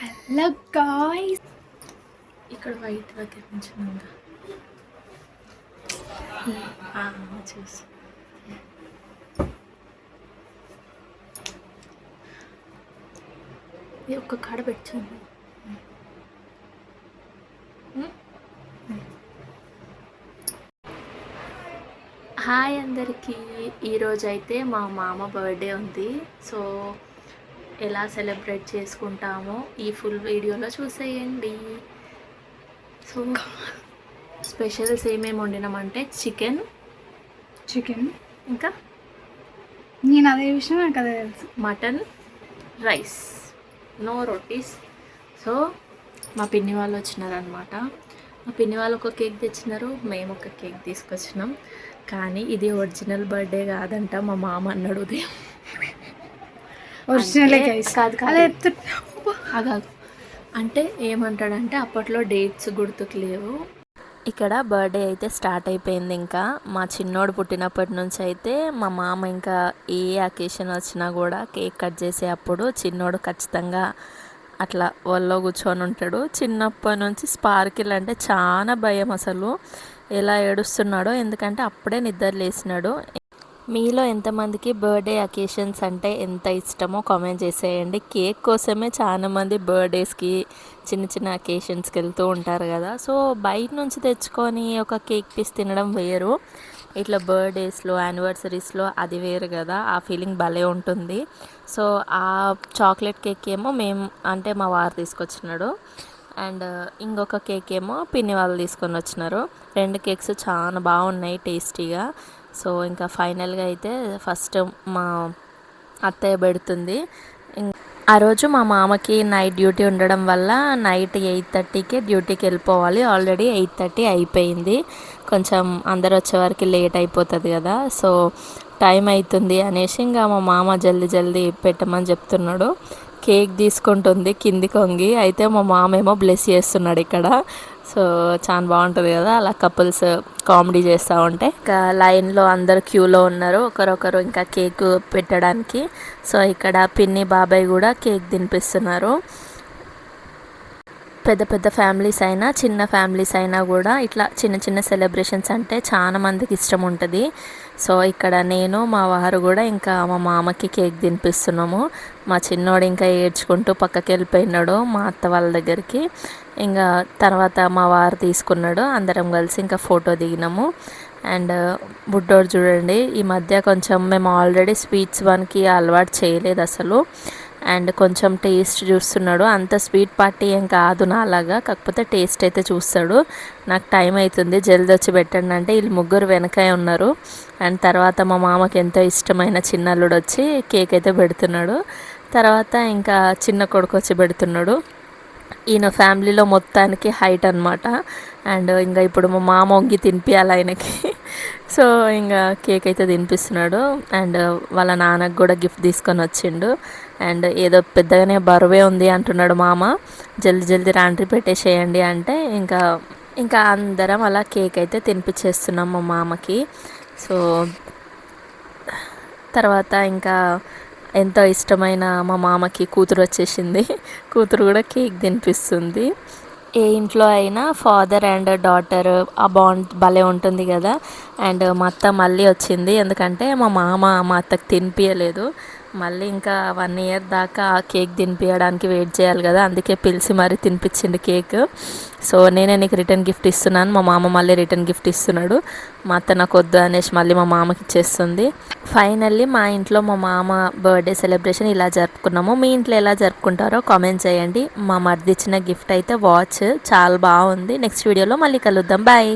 Hello guys, ఇక్కడ white దగ్గర నుంచి చూసి ఇది ఒక్క కాడ పెట్టండి. హాయ్ అందరికీ, ఈరోజు అయితే మా మామ బర్త్డే ఉంది. సో ఎలా సెలబ్రేట్ చేసుకుంటామో ఈ ఫుల్ వీడియోలో చూసేయండి. సో స్పెషల్స్ ఏమేమి వండినామంటే చికెన్ ఇంకా నేను అదే విషయం నాకు అదే తెలుసు, mutton, rice, no rotis. So మా పిన్ని వాళ్ళు వచ్చినారనమాట. మా పిన్ని వాళ్ళు ఒక కేక్ తెచ్చినారు, మేము ఒక కేక్ తీసుకొచ్చినాం. కానీ ఇది ఒరిజినల్ బర్త్డే కాదంట, మా మామ అన్నాడు ఉదయం. కాదు అంటే ఏమంటాడంటే అప్పట్లో డేట్స్ గుర్తుకు లేవు. ఇక్కడ బర్త్డే అయితే స్టార్ట్ అయిపోయింది. ఇంకా మా చిన్నోడు పుట్టినప్పటి నుంచి అయితే మా మామ ఇంకా ఏ అకేషన్ వచ్చినా కూడా కేక్ కట్ చేసే అప్పుడు చిన్నోడు ఖచ్చితంగా అట్లా ఒళ్ళో కూర్చొని ఉంటాడు. చిన్నప్పటి నుంచి స్పార్కిల్ అంటే చాలా భయం, అసలు ఎలా ఏడుస్తున్నాడో, ఎందుకంటే అప్పుడే నిద్ర లేచినాడు. మీలో ఎంతమందికి బర్త్డే అకేషన్స్ అంటే ఎంత ఇష్టమో కామెంట్ చేసేయండి. కేక్ కోసమే చాలామంది బర్త్డేస్కి చిన్న చిన్న అకేషన్స్కి వెళ్తూ ఉంటారు కదా. సో బయట నుంచి తెచ్చుకొని ఒక కేక్ పీస్ తినడం వేరు, ఇట్లా బర్త్డేస్లో యానివర్సరీస్లో అది వేరు కదా, ఆ ఫీలింగ్ భలే ఉంటుంది. సో ఆ చాక్లెట్ కేక్ ఏమో మేము అంటే మా వారు తీసుకొచ్చినాడు, అండ్ ఇంకొక కేక్ ఏమో పిన్ని వాళ్ళు తీసుకొని వచ్చినారు. 2 కేక్స్ చాలా బాగున్నాయి టేస్టీగా. సో ఇంకా ఫైనల్గా అయితే ఫస్ట్ మా అత్తయ్య పెడుతుంది. ఆ రోజు మా మామకి నైట్ డ్యూటీ ఉండడం వల్ల నైట్ 8:30కి డ్యూటీకి వెళ్ళిపోవాలి. ఆల్రెడీ 8:30 అయిపోయింది. కొంచెం అందరు వచ్చేవరకు లేట్ అయిపోతుంది కదా, సో టైం అవుతుంది అనేసి ఇంకా మా మామ జల్దీ పెట్టమని చెప్తున్నాడు. కేక్ తీసుకుంటుంది కింది కొంగి, అయితే మా మామ ఏమో బ్లెస్ చేస్తున్నాడు ఇక్కడ. సో చాలా బాగుంటుంది కదా అలా కపుల్స్ కామెడీ చేస్తూ ఉంటే. ఇంకా లైన్లో అందరు క్యూలో ఉన్నారు ఒకరొకరు ఇంకా కేక్ పెట్టడానికి. సో ఇక్కడ పిన్ని బాబాయ్ కూడా కేక్ తినిపిస్తున్నారు. పెద్ద పెద్ద ఫ్యామిలీస్ అయినా చిన్న ఫ్యామిలీస్ అయినా కూడా ఇట్లా చిన్న చిన్న సెలబ్రేషన్స్ అంటే చాలా మందికి ఇష్టం ఉంటుంది. సో ఇక్కడ నేను మా వారు కూడా ఇంకా మా మామకి కేక్ తినిపిస్తున్నాము. మా చిన్నోడు ఇంకా ఏడ్చుకుంటూ పక్కకి వెళ్ళిపోయినాడు మా అత్త వాళ్ళ దగ్గరికి. ఇంకా తర్వాత మా వారు తీసుకున్నాడు, అందరం కలిసి ఇంకా ఫోటో దిగినాము. అండ్ బుడ్డోడు చూడండి, ఈ మధ్య కొంచెం మేము ఆల్రెడీ స్వీట్స్ వన్కి అలవాటు చేయలేదు అసలు, అండ్ కొంచెం టేస్ట్ చూస్తున్నాడు. అంత స్వీట్ పార్టీ ఏం కాదు నాలాగా, కాకపోతే టేస్ట్ అయితే చూస్తాడు. నాకు టైం అవుతుంది జల్ది వచ్చి పెట్టండి అంటే వీళ్ళు ముగ్గురు వెనకాయ ఉన్నారు. అండ్ తర్వాత మా మామకి ఎంతో ఇష్టమైన చిన్నల్లుడు వచ్చి కేక్ అయితే పెడుతున్నాడు. తర్వాత ఇంకా చిన్న కొడుకు వచ్చి పెడుతున్నాడు. ఈయన ఫ్యామిలీలో మొత్తానికి హైట్ అనమాట. అండ్ ఇంకా ఇప్పుడు మా మామ వంగి తినిపించాలి ఆయనకి. సో ఇంకా కేక్ అయితే తినిపిస్తున్నాడు. అండ్ వాళ్ళ నాన్నకు కూడా గిఫ్ట్ తీసుకొని వచ్చిండు. అండ్ ఏదో పెద్దగానే బరువే ఉంది అంటున్నాడు మామ, జల్దీ రాండ్రి పెట్టేసేయండి అంటే ఇంకా అందరం అలా కేక్ అయితే తినిపించేస్తున్నాం మా మామకి. సో తర్వాత ఇంకా ఎంతో ఇష్టమైన మా మామకి కూతురు వచ్చేసింది. కూతురు కూడా కేక్ తినిపిస్తుంది. ఏ ఇంట్లో అయినా ఫాదర్ అండ్ డాటర్ ఆ బాండ్ భలే ఉంటుంది కదా. అండ్ మా అత్త మళ్ళీ వచ్చింది, ఎందుకంటే మా మామ మా అత్తకి తినిపించలేదు. మళ్ళీ ఇంకా 1 ఇయర్ దాకా ఆ కేక్ తినిపించడానికి వెయిట్ చేయాలి కదా, అందుకే పిలిచి మరీ తినిపించింది కేక్. సో నేనే నీకు రిటర్న్ గిఫ్ట్ ఇస్తున్నాను, మా మామ మళ్ళీ రిటర్న్ గిఫ్ట్ ఇస్తున్నాడు. మా అత్త నాకు వద్దు అనేసి మళ్ళీ మా మామకి ఇచ్చేస్తుంది. ఫైనల్లీ మా ఇంట్లో మా మామ బర్త్డే సెలబ్రేషన్ ఇలా జరుపుకున్నాము. మీ ఇంట్లో ఎలా జరుపుకుంటారో కామెంట్ చేయండి. మా మరిది ఇచ్చిన గిఫ్ట్ అయితే వాచ్ చాలా బాగుంది. నెక్స్ట్ వీడియోలో మళ్ళీ కలుద్దాం, బాయ్.